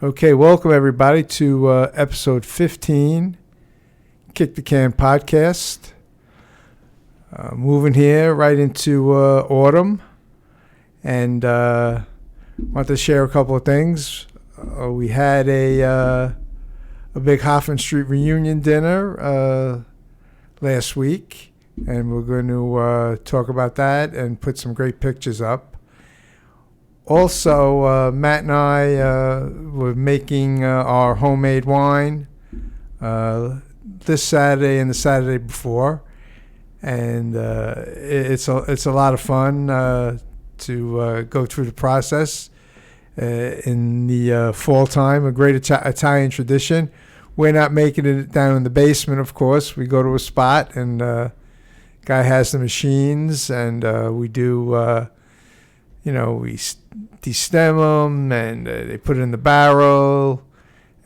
Okay, welcome everybody to episode 15, Kick the Can podcast. Moving here right into autumn, and want to share a couple of things. We had a big Hoffman Street reunion dinner last week, and we're going to talk about that and put some great pictures up. Also, Matt and I were making our homemade wine this Saturday and the Saturday before, and it's a lot of fun to go through the process in the fall time. A great Italian tradition. We're not making it down in the basement, of course. We go to a spot, and guy has the machines, and we do. We destem them, and they put it in the barrel,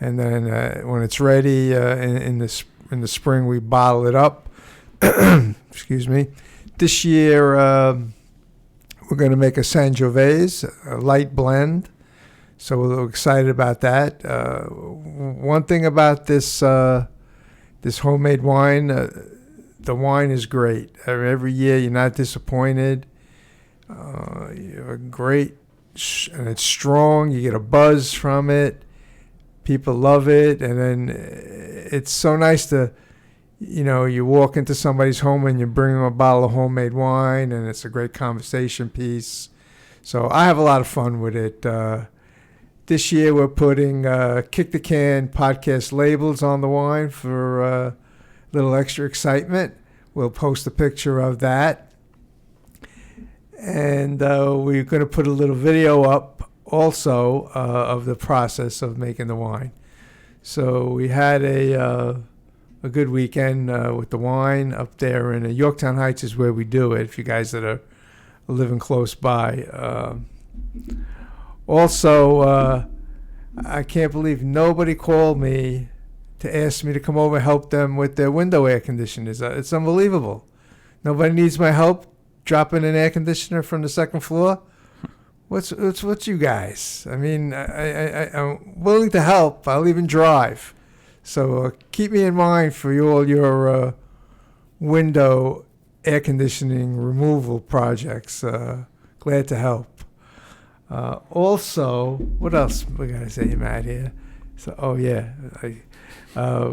and then when it's ready in the spring, we bottle it up. Excuse me. This year, we're going to make a Sangiovese, a light blend, so we're excited about that. One thing about this homemade wine, the wine is great. Every year, you're not disappointed. You have a great, and it's strong. You get a buzz from it. People love it, and then it's so nice to, you walk into somebody's home and you bring them a bottle of homemade wine, and it's a great conversation piece. So I have a lot of fun with it. This year we're putting Kick the Can podcast labels on the wine for a little extra excitement. We'll post a picture of that. And we're going to put a little video up also of the process of making the wine. So we had a good weekend with the wine up there in Yorktown Heights is where we do it, if you guys that are living close by. Also, I can't believe nobody called me to ask me to come over and help them with their window air conditioners. It's unbelievable. Nobody needs my help. Dropping an air conditioner from the second floor. What's you guys? I mean, I'm willing to help. I'll even drive. So keep me in mind for all your window air conditioning removal projects. Glad to help. Also, what else we gotta say, Matt, here? So,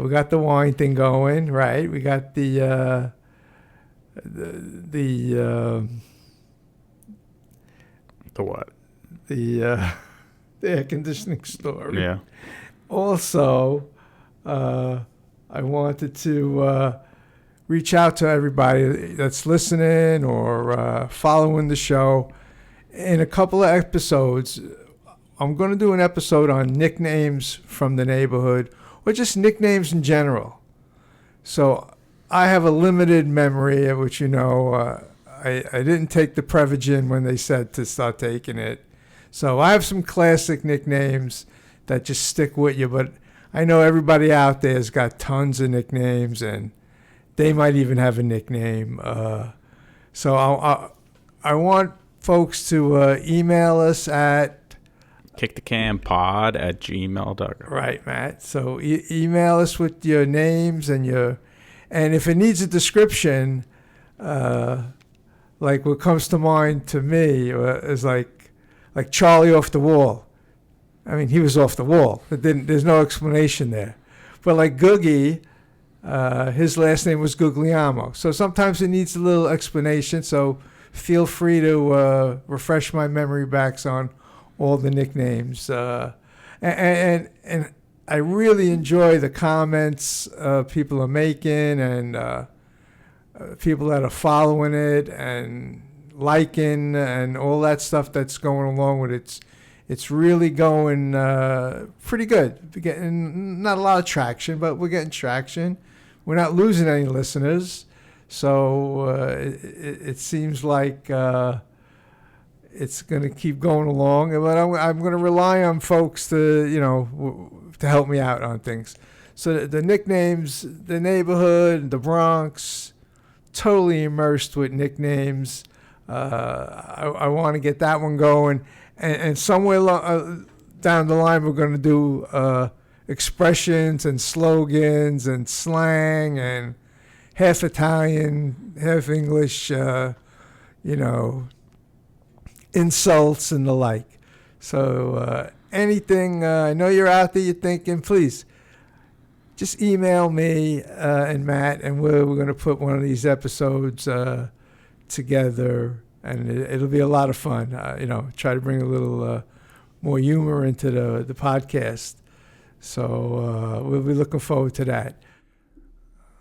we got the wine thing going, right? We got the what? The air conditioning story. Yeah. Also, I wanted to reach out to everybody that's listening or following the show. In a couple of episodes, I'm going to do an episode on nicknames from the neighborhood, or just nicknames in general. So I have a limited memory, which I didn't take the Prevagen when they said to start taking it. So I have some classic nicknames that just stick with you, but I know everybody out there has got tons of nicknames, and they might even have a nickname. So I want folks to email us at kickthecanpod@gmail.com. Right, Matt. So email us with your names and if it needs a description, like what comes to mind to me is like Charlie off the wall. I mean, he was off the wall. There's no explanation there. But like Googie, his last name was Guglielmo. So sometimes it needs a little explanation. So feel free to refresh my memory backs on all the nicknames. And I really enjoy the comments people are making, and people that are following it and liking and all that stuff that's going along with it. It's really going pretty good. We're getting not a lot of traction, but we're getting traction. We're not losing any listeners. So it seems like it's going to keep going along. But I'm going to rely on folks to help me out on things. So the nicknames, the neighborhood, the Bronx, totally immersed with nicknames. I want to get that one going. And somewhere down the line we're going to do expressions and slogans and slang and half Italian, half English, insults and the like. So anything, I know you're out there, you're thinking, please just email me and Matt, and we're going to put one of these episodes together, and it'll be a lot of fun. Try to bring a little more humor into the podcast. So we'll be looking forward to that.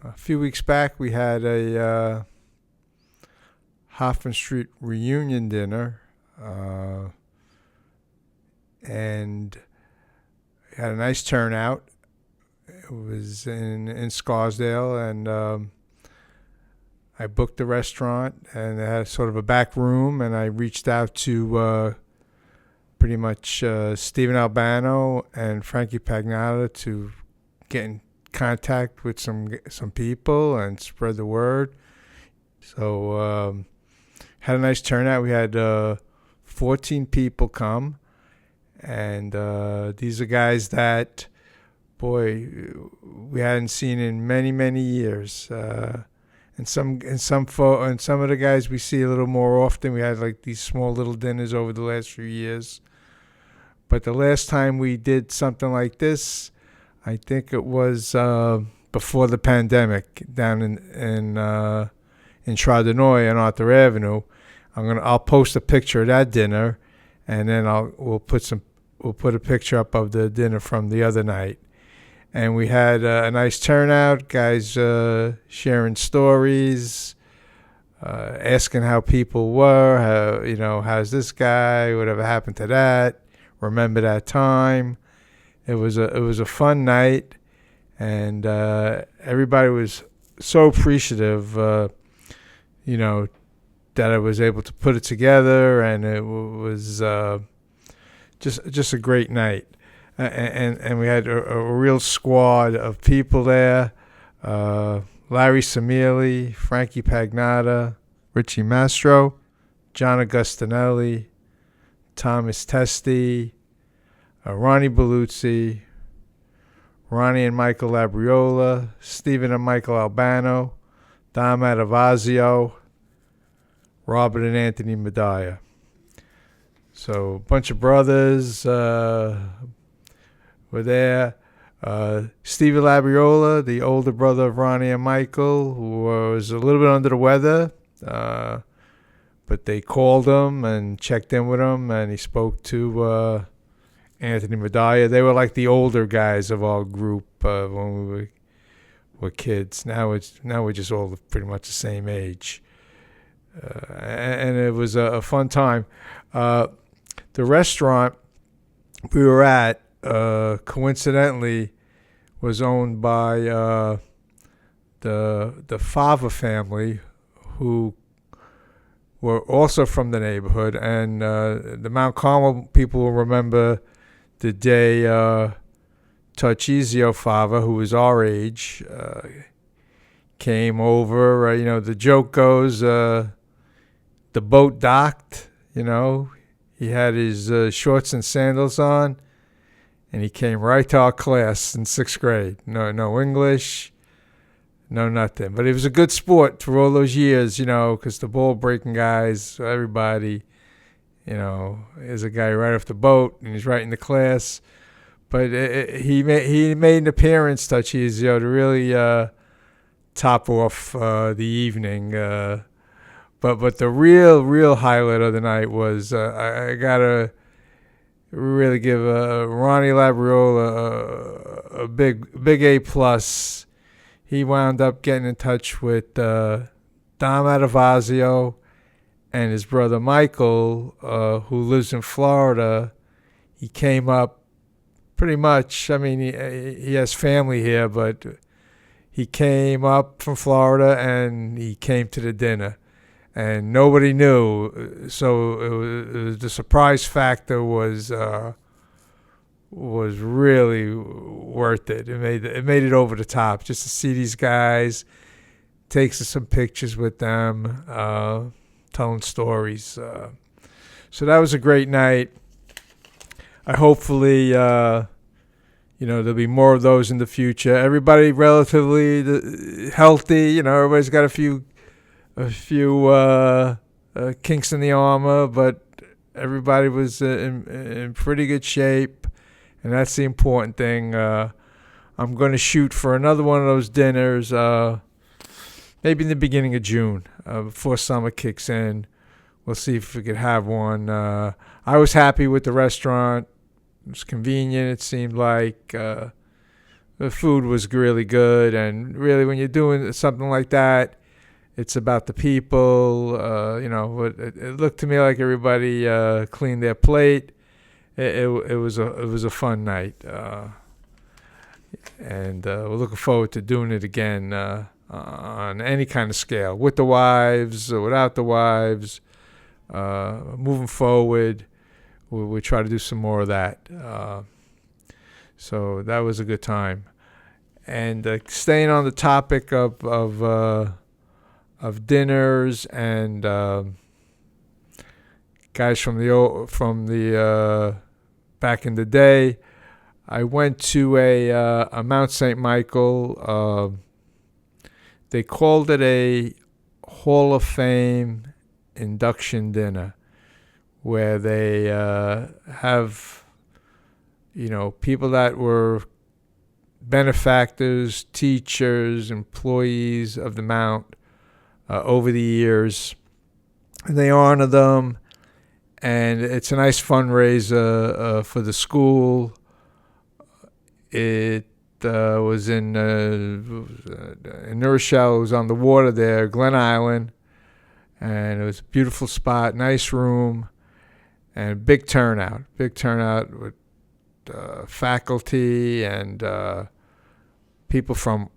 A few weeks back, we had a Hoffman Street reunion dinner, and had a nice turnout. It was in Scarsdale, and I booked the restaurant, and they had sort of a back room, and I reached out to pretty much Steven Albano and Frankie Pagnotta to get in contact with some people and spread the word. So had a nice turnout. We had 14 people come, and these are guys that, boy, we hadn't seen in many, many years. And some of the guys we see a little more often. We had like these small little dinners over the last few years. But the last time we did something like this, I think it was before the pandemic, down in Chardonnay on Arthur Avenue. I'll post a picture of that dinner, and then we'll put a picture up of the dinner from the other night. And we had a nice turnout, guys sharing stories, asking how people were, how's this guy, whatever happened to that, remember that time. It was a fun night, and everybody was so appreciative, that I was able to put it together, and it was just a great night. And we had a real squad of people there. Larry Samili, Frankie Pagnotta, Richie Mastro, John Agustinelli, Thomas Testi, Ronnie Belluzzi, Ronnie and Michael Labriola, Stephen and Michael Albano, Dom Adavazio, Robert and Anthony Medaya. So a bunch of brothers were there. Stevie Labriola, the older brother of Ronnie and Michael, who was a little bit under the weather, but they called him and checked in with him, and he spoke to Anthony Medaya. They were like the older guys of our group when we were kids. Now we're just all pretty much the same age, and it was a fun time. The restaurant we were at, coincidentally, was owned by the Fava family, who were also from the neighborhood. And the Mount Carmel people will remember the day Tarcisio Fava, who was our age, came over. The joke goes, the boat docked, he had his shorts and sandals on, and he came right to our class in 6th grade. No English, no nothing. But he was a good sport for all those years, because the ball breaking guys, everybody, is a guy right off the boat, and he's right in the class. But he made an appearance, Tarcisio, to really top off the evening. But the real highlight of the night was I gotta really give Ronnie Labriola a big A+. He wound up getting in touch with Dom Adavazio and his brother Michael, who lives in Florida. He came up pretty much. I mean, he has family here, but he came up from Florida and he came to the dinner. And nobody knew, so the surprise factor was really worth it. It made it over the top just to see these guys, take some pictures with them, telling stories. So that was a great night. I hopefully there'll be more of those in the future. Everybody relatively healthy. Everybody's got a few kinks in the armor, but everybody was in pretty good shape, and that's the important thing. I'm going to shoot for another one of those dinners, maybe in the beginning of June, before summer kicks in. We'll see if we could have one. I was happy with the restaurant. It was convenient, it seemed like. The food was really good, and really when you're doing something like that, it's about the people. It looked to me like everybody cleaned their plate. It was a fun night, and we're looking forward to doing it again on any kind of scale, with the wives or without the wives. Moving forward, we'll try to do some more of that. So that was a good time. And staying on the topic of dinners and guys from the back in the day, I went to a Mount St. Michael. They called it a Hall of Fame induction dinner, where they have people that were benefactors, teachers, employees of the Mount over the years. And they honor them, and it's a nice fundraiser for the school. It was in New Rochelle. It was on the water there, Glen Island, and it was a beautiful spot, nice room, and big turnout with faculty and people from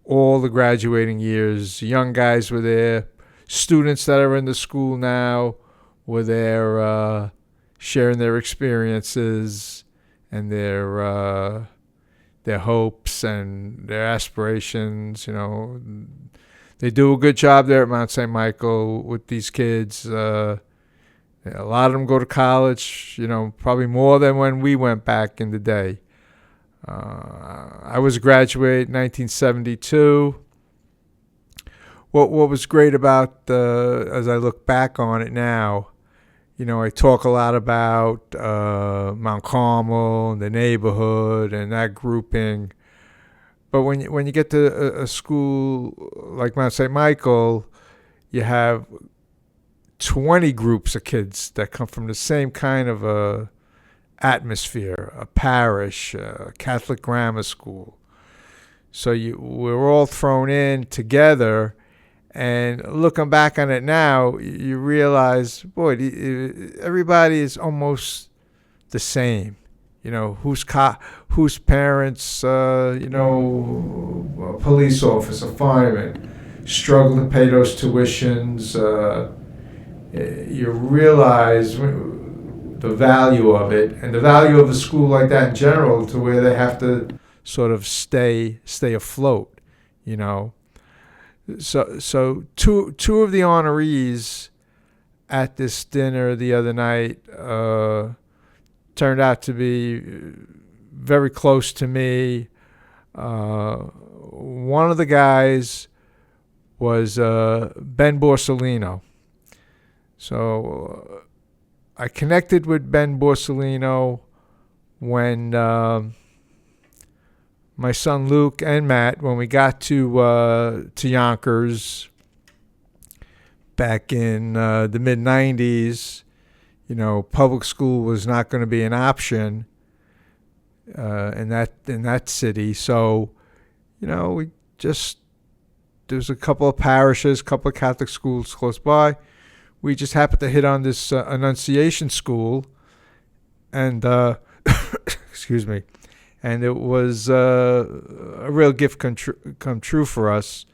all the graduating years. Young guys were there. Students that are in the school now were there sharing their experiences and their hopes and their aspirations. They do a good job there at Mount St. Michael with these kids. A lot of them go to college, probably more than when we went back in the day. I was a graduate in 1972. What was great about, as I look back on it now, I talk a lot about Mount Carmel and the neighborhood and that grouping. But when you get to a school like Mount St. Michael, you have 20 groups of kids that come from the same kind of atmosphere, a parish, a Catholic grammar school. So we're all thrown in together, and looking back on it now, you realize, boy, everybody is almost the same. Whose parents, a police officer, fireman, struggle to pay those tuitions. You realize the value of it and the value of a school like that in general, to where they have to sort of stay afloat, So two of the honorees at this dinner the other night turned out to be very close to me. One of the guys was Ben Borsellino. So I connected with Ben Borsellino when my son Luke and Matt, when we got to Yonkers back in the mid-'90s, public school was not going to be an option in that city. So, there's a couple of parishes, a couple of Catholic schools close by. We just happened to hit on this Annunciation school, and excuse me, and it was a real gift come true for us,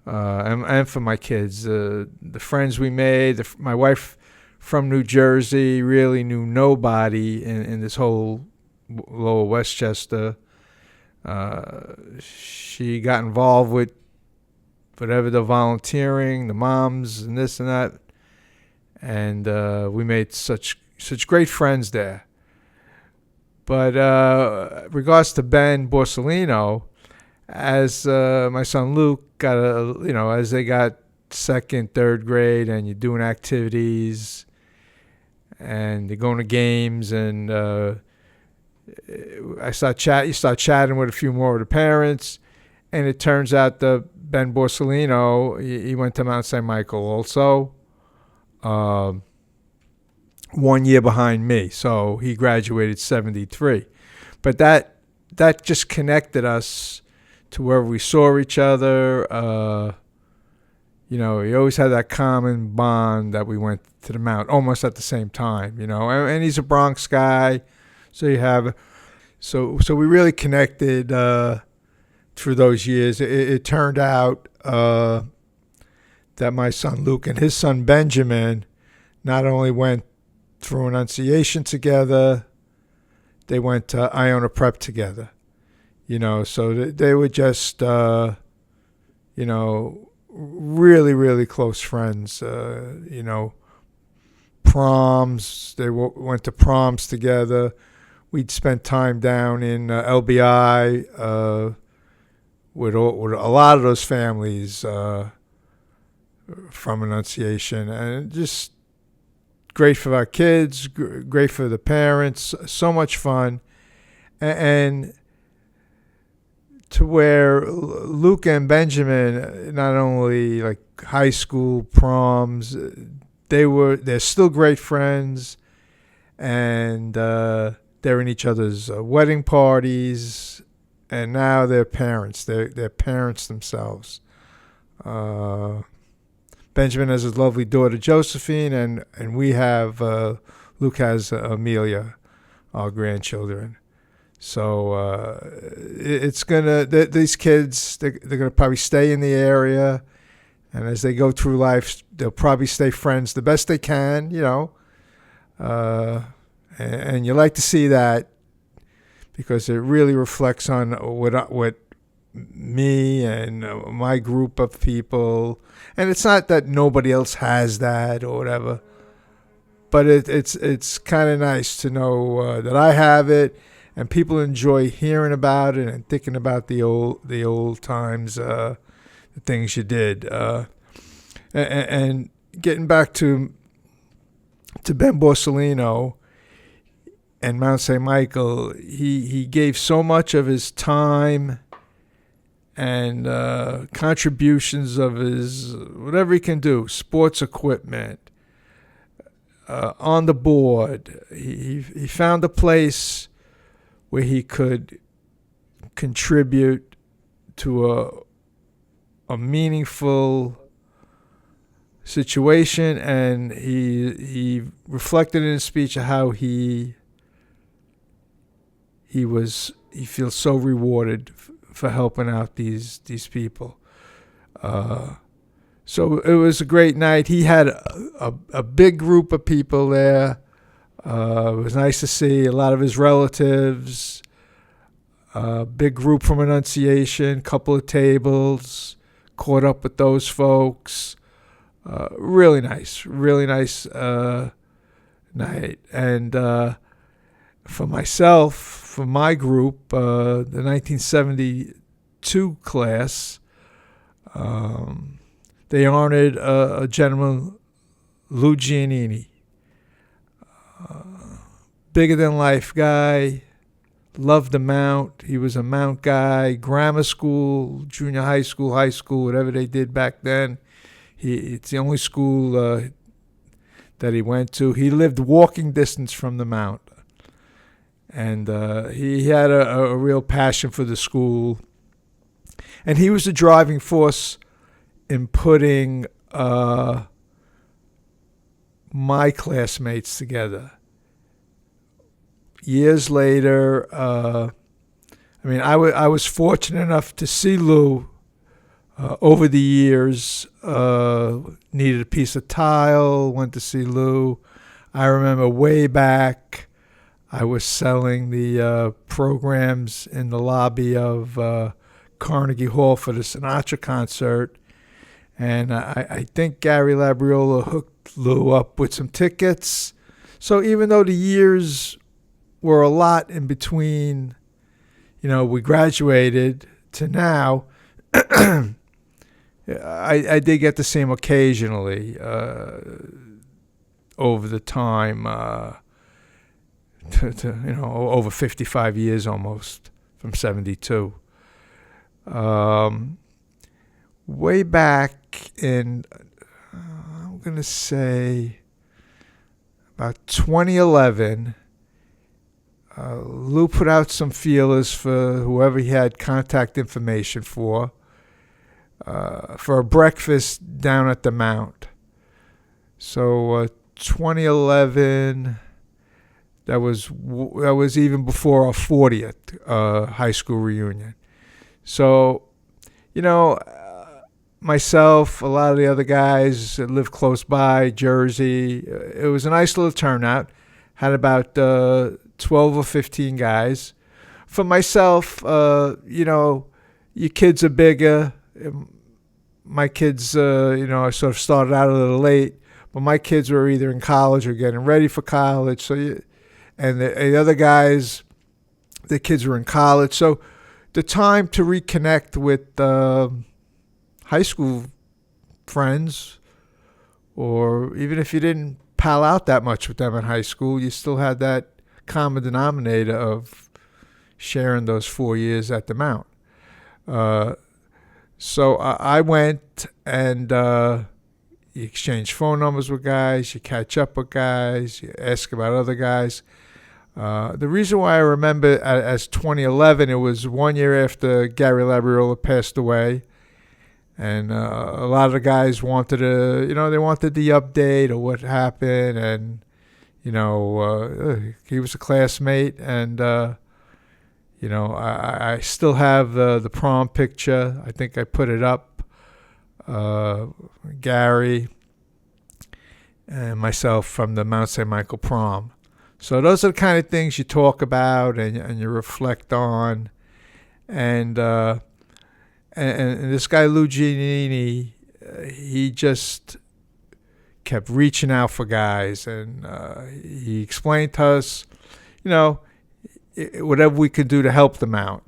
and for my kids. The friends we made, my wife from New Jersey really knew nobody in this whole Lower Westchester. She got involved with whatever, the volunteering, the moms, and this and that. And we made such great friends there. But regards to Ben Borsellino, as my son Luke got as they got second, third grade, and you're doing activities, and you're going to games, and you start chatting with a few more of the parents, and it turns out that Ben Borsellino, he went to Mount St. Michael also, 1 year behind me, so he graduated 73. But that just connected us to wherever we saw each other. We always had that common bond that we went to the Mount almost at the same time. And he's a Bronx guy, so we really connected through those years. It turned out that my son Luke and his son Benjamin not only went through Annunciation together, they went to Iona Prep together. So they were just, really, really close friends. Proms, they went to proms together. We'd spent time down in LBI with a lot of those families from Annunciation, and just great for our kids, great for the parents, so much fun. And to where Luke and Benjamin, not only like high school proms, they're still great friends, and they're in each other's wedding parties, and now they're parents. They're parents themselves. Benjamin has his lovely daughter Josephine, and we have Luke has Amelia, our grandchildren. So these kids, they're gonna probably stay in the area, and as they go through life, they'll probably stay friends the best they can, and you like to see that, because it really reflects on what me and my group of people. And it's not that nobody else has that or whatever, but it's kind of nice to know that I have it, and people enjoy hearing about it and thinking about the old times, the things you did. And getting back to Ben Borsellino and Mount St. Michael, he gave so much of his time and contributions of his whatever he can do, sports equipment, on the board. He found a place where he could contribute to a meaningful situation, and he reflected in his speech how he feels so rewarded for helping out these people. So it was a great night. He had a big group of people there. It was nice to see a lot of his relatives, a big group from Annunciation, couple of tables, caught up with those folks. Really nice night. And for myself, for my group, the 1972 class, they honored a gentleman, Lou Giannini. Bigger than life guy, loved the Mount. He was a Mount guy, grammar school, junior high school, whatever they did back then. It's the only school that he went to. He lived walking distance from the Mount. And he had a real passion for the school. And he was the driving force in putting my classmates together. Years later, I was fortunate enough to see Lou over the years. Needed a piece of tile, went to see Lou. I remember way back, I was selling the programs in the lobby of Carnegie Hall for the Sinatra concert. And I think Gary Labriola hooked Lou up with some tickets. So even though the years were a lot in between. We graduated to now. I did get to see him occasionally over the time, over 55 years almost, from 72. Way back in, I'm going to say, about 2011, Lou put out some feelers for whoever he had contact information for a breakfast down at the Mount. So 2011, that was even before our 40th high school reunion. So, myself, a lot of the other guys that lived close by, Jersey, it was a nice little turnout. Had about 12 or 15 guys. For myself, your kids are bigger. My kids, I sort of started out a little late, but my kids were either in college or getting ready for college. And the other guys, the kids were in college. So the time to reconnect with high school friends, or even if you didn't pal out that much with them in high school, you still had that common denominator of sharing those 4 years at the Mount. So I went, and you exchange phone numbers with guys, you catch up with guys, you ask about other guys. The reason why I remember as 2011, it was 1 year after Gary Labriola passed away. And a lot of the guys wanted they wanted the update of what happened. And, he was a classmate. And, I still have the prom picture. I think I put it up. Gary and myself from the Mount St. Michael prom. So those are the kind of things you talk about and you reflect on. And this guy Lou Giannini, he just kept reaching out for guys, and he explained to us, whatever we could do to help them out,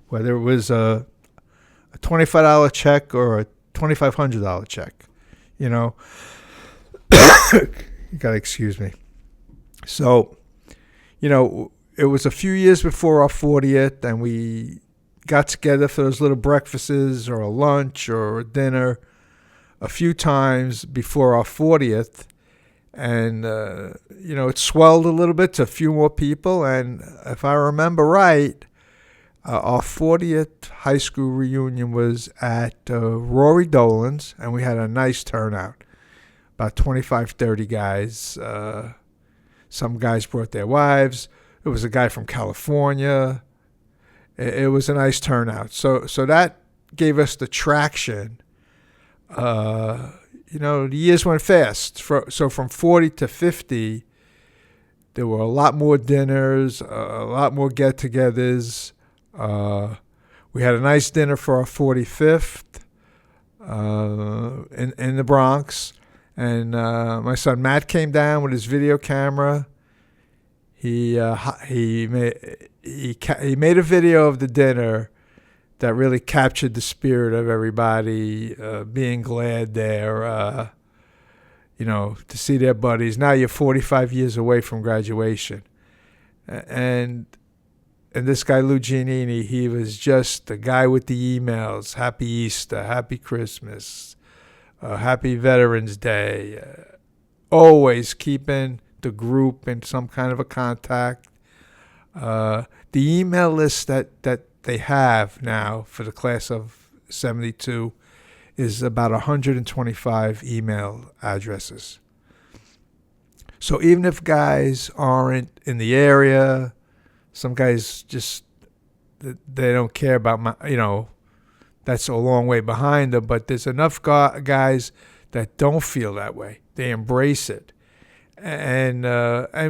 whether it was a $25 check or a $2,500 check, You gotta excuse me. So, it was a few years before our 40th, and we got together for those little breakfasts or a lunch or a dinner a few times before our 40th. And, it swelled a little bit to a few more people. And if I remember right, our 40th high school reunion was at Rory Dolan's, and we had a nice turnout, about 25, 30 guys. Some guys brought their wives. There was a guy from California. It was a nice turnout. So that gave us the traction. The years went fast. So from 40 to 50, there were a lot more dinners, a lot more get-togethers. We had a nice dinner for our 45th in the Bronx. And my son Matt came down with his video camera. He made a video of the dinner that really captured the spirit of everybody being glad there, to see their buddies. Now you're 45 years away from graduation, and this guy Lou Giannini, he was just the guy with the emails. Happy Easter, Happy Christmas, Happy Veterans Day. Always keeping the group in some kind of a contact. The email list that they have now for the class of 72 is about 125 email addresses. So even if guys aren't in the area, some guys just, they don't care about that's a long way behind them, but there's enough guys that don't feel that way. They embrace it. And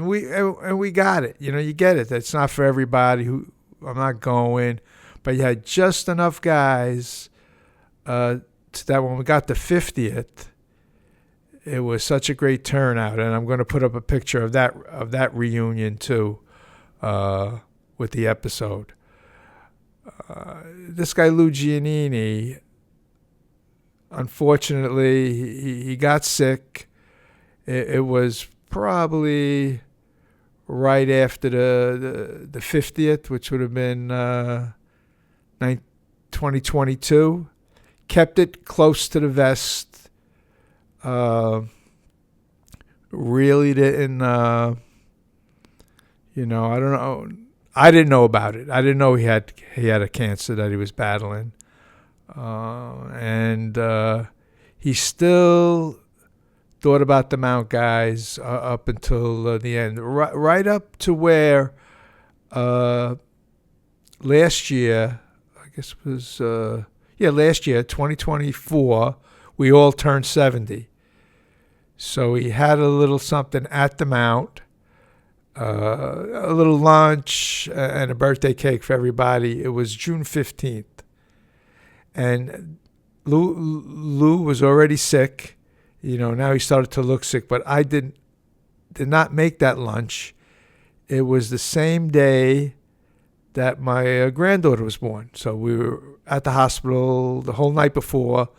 we got it. You get it. That's not for everybody. I'm not going, but you had just enough guys that when we got to 50th, it was such a great turnout, and I'm going to put up a picture of that reunion too, with the episode. This guy Lou Giannini, unfortunately, he got sick. It was probably right after the 50th, which would have been 2022. Kept it close to the vest. Really didn't, I don't know. I didn't know about it. I didn't know he had a cancer that he was battling. And he still thought about the Mount guys up until the end. Right up to where last year, I guess it was, last year, 2024, we all turned 70. So he had a little something at the Mount, a little lunch and a birthday cake for everybody. It was June 15th. And Lou was already sick. Now he started to look sick, but I did not make that lunch. It was the same day that my granddaughter was born. So we were at the hospital the whole night before.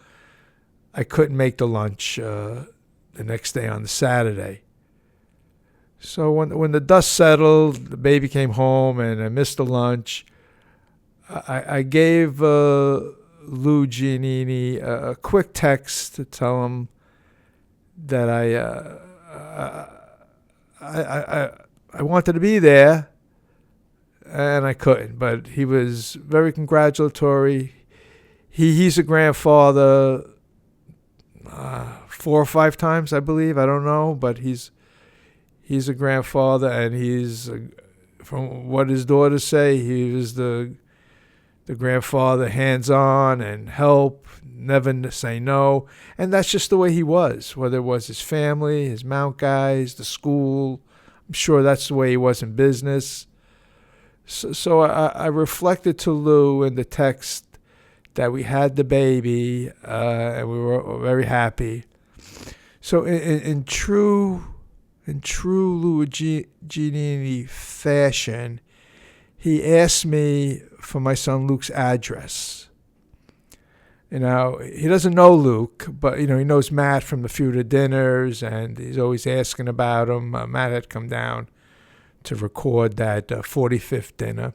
I couldn't make the lunch the next day on the Saturday. So when the dust settled, the baby came home and I missed the lunch. I gave Lou Giannini a quick text to tell him that I wanted to be there, and I couldn't. But he was very congratulatory. He's a grandfather 4 or 5 times, I believe. I don't know, but he's a grandfather, and he's, from what his daughters say, he was the grandfather, hands-on and help, never say no. And that's just the way he was, whether it was his family, his Mount guys, the school. I'm sure that's the way he was in business. So I reflected to Lou in the text that we had the baby, and we were very happy. So in true Lou Giannini fashion, he asked me for my son Luke's address. He doesn't know Luke, but, he knows Matt from the few dinners, and he's always asking about him. Matt had come down to record that 45th dinner.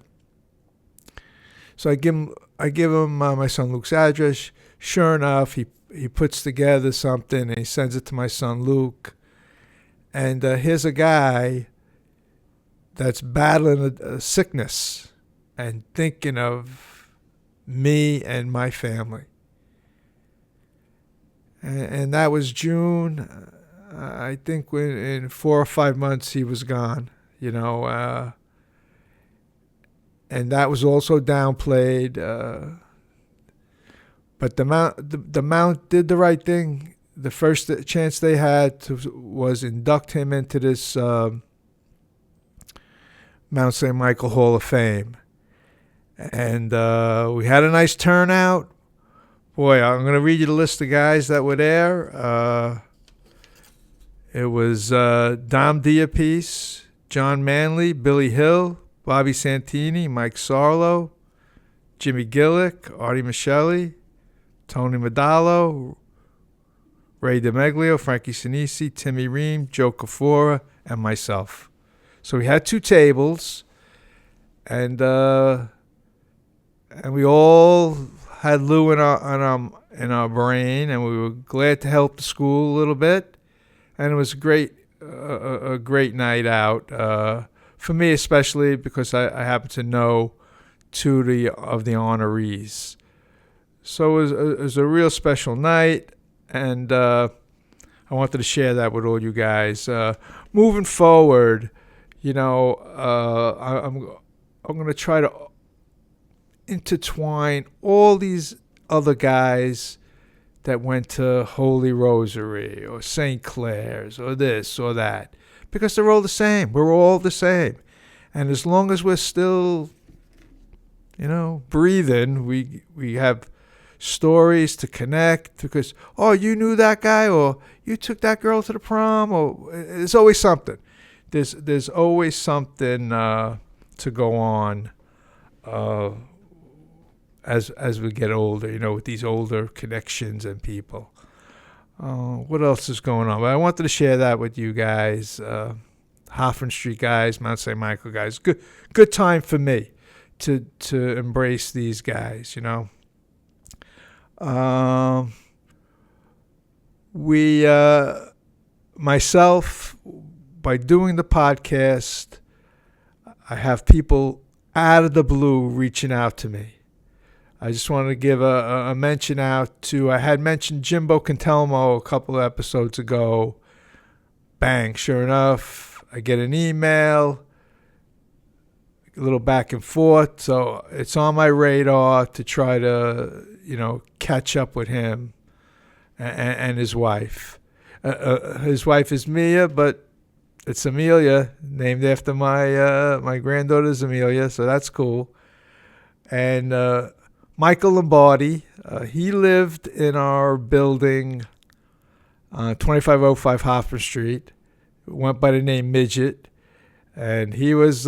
So I give him my son Luke's address. Sure enough, he puts together something, and he sends it to my son Luke. And here's a guy that's battling a sickness and thinking of me and my family. And that was June. I think in 4 or 5 months he was gone, and that was also downplayed. But the Mount did the right thing. The first chance they had was induct him into this Mount St. Michael Hall of Fame. And we had a nice turnout. Boy, I'm going to read you the list of guys that were there. It was Dom Diapiece, John Manley, Billy Hill, Bobby Santini, Mike Sarlo, Jimmy Gillick, Artie Michelli, Tony Modallo, Ray DeMeglio, Frankie Sinisi, Timmy Ream, Joe Cafora, and myself. So we had 2 tables, and we all had Lou in our brain, and we were glad to help the school a little bit, and it was a great night out for me, especially because I happen to know 2 of the honorees. So it was a real special night, and I wanted to share that with all you guys. Moving forward, I'm going to try to intertwine all these other guys that went to Holy Rosary or St. Clair's or this or that, because they're all the same. We're all the same. And as long as we're still, breathing, we have stories to connect because, oh, you knew that guy, or you took that girl to the prom, or there's always something. There's always something to go on as we get older, with these older connections and people. What else is going on? But I wanted to share that with you guys. Hoffman Street guys, Mount St. Michael guys. Good time for me to embrace these guys, Myself, by doing the podcast, I have people out of the blue reaching out to me. I just wanted to give a mention out to, I had mentioned Jimbo Cantelmo a couple of episodes ago. Bang, sure enough, I get an email, a little back and forth. So it's on my radar to try to, catch up with him and his wife. His wife is Mia, but it's Amelia, named after my granddaughter's Amelia, so that's cool. And Michael Lombardi, he lived in our building, 2505 Hoffman Street. Went by the name Midget, and he was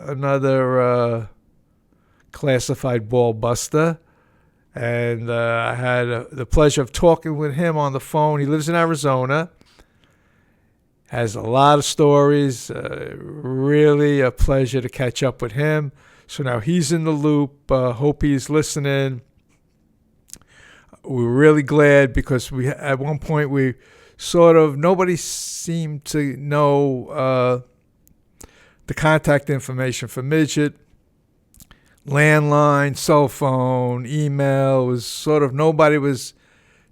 another classified ball buster. And I had the pleasure of talking with him on the phone. He lives in Arizona. Has a lot of stories. Really a pleasure to catch up with him. So now he's in the loop. Hope he's listening. We're really glad because at one point we nobody seemed to know the contact information for Midget. Landline, cell phone, email was nobody was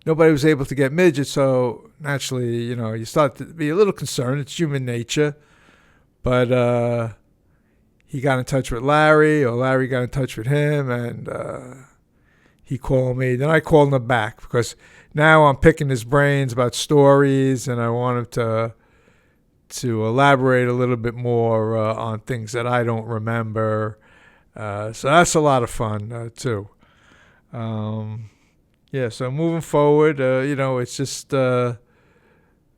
able to get Midget. So naturally, you start to be a little concerned. It's human nature. But he got in touch with Larry, or Larry got in touch with him, and he called me. Then I called him back because now I'm picking his brains about stories, and I want him to elaborate a little bit more on things that I don't remember. So that's a lot of fun too. So moving forward, it's just the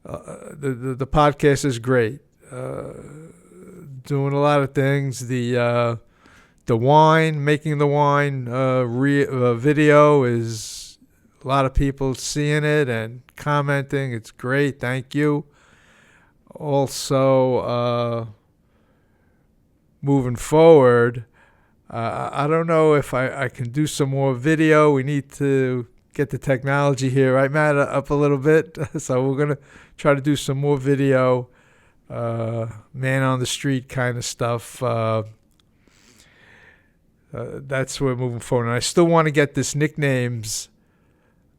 podcast is great. Doing a lot of things. The wine, making the wine video is a lot of people seeing it and commenting. It's great. Thank you. Also, moving forward, I don't know if I can do some more video. We need to get the technology here, right, Matt, up a little bit. So we're going to try to do some more video, man on the street kind of stuff. That's where we're moving forward. And I still want to get this nicknames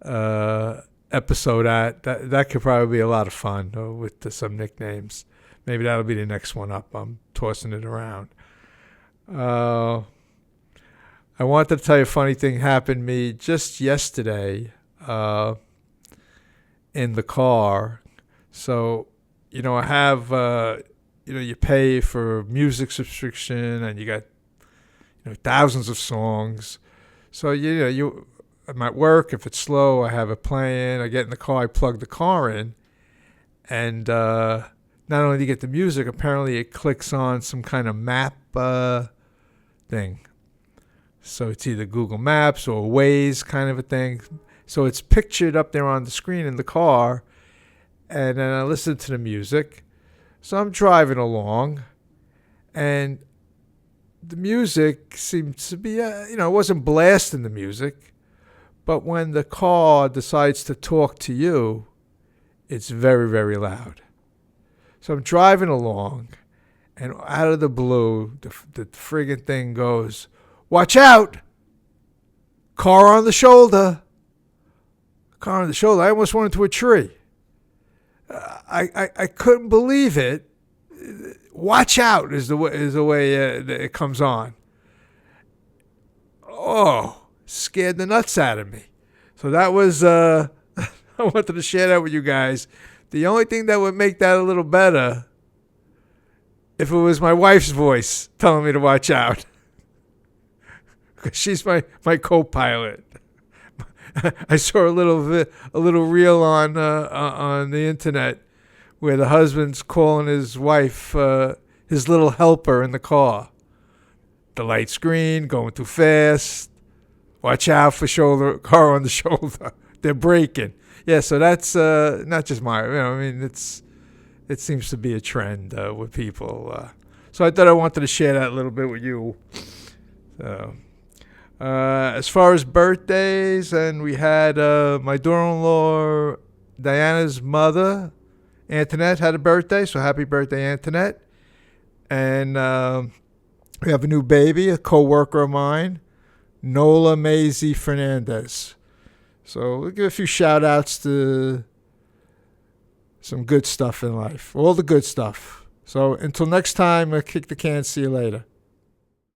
episode at. That could probably be a lot of fun with some nicknames. Maybe that'll be the next one up. I'm tossing it around. I wanted to tell you a funny thing happened to me just yesterday in the car. So, I have, you pay for music subscription and you got, thousands of songs. So, I'm at work. If it's slow, I have it playing. I get in the car, I plug the car in. And not only do you get the music, apparently it clicks on some kind of map thing. So it's either Google Maps or Waze kind of a thing. So it's pictured up there on the screen in the car. And then I listen to the music. So I'm driving along. And the music seemed to be, it wasn't blasting the music. But when the car decides to talk to you, it's very, very loud. So I'm driving along. And out of the blue, the friggin' thing goes, "Watch out! Car on the shoulder." Car on the shoulder. I almost went into a tree. I couldn't believe it. Watch out is the way it comes on. Oh, scared the nuts out of me. So that was, I wanted to share that with you guys. The only thing that would make that a little better, if it was my wife's voice telling me to watch out. She's my co-pilot. I saw a little reel on the internet where the husband's calling his wife his little helper in the car. The light's green, going too fast. Watch out for car on the shoulder. They're braking. Yeah, so that's not just my. I mean, it seems to be a trend with people. So I thought I wanted to share that a little bit with you. So, as far as birthdays, and we had my daughter-in-law Diana's mother, Antoinette, had a birthday. So happy birthday, Antoinette! And we have a new baby, a co-worker of mine, Nola Maisie Fernandez. So we'll give a few shout-outs to some good stuff in life. All the good stuff. So until next time, kick the can. See you later.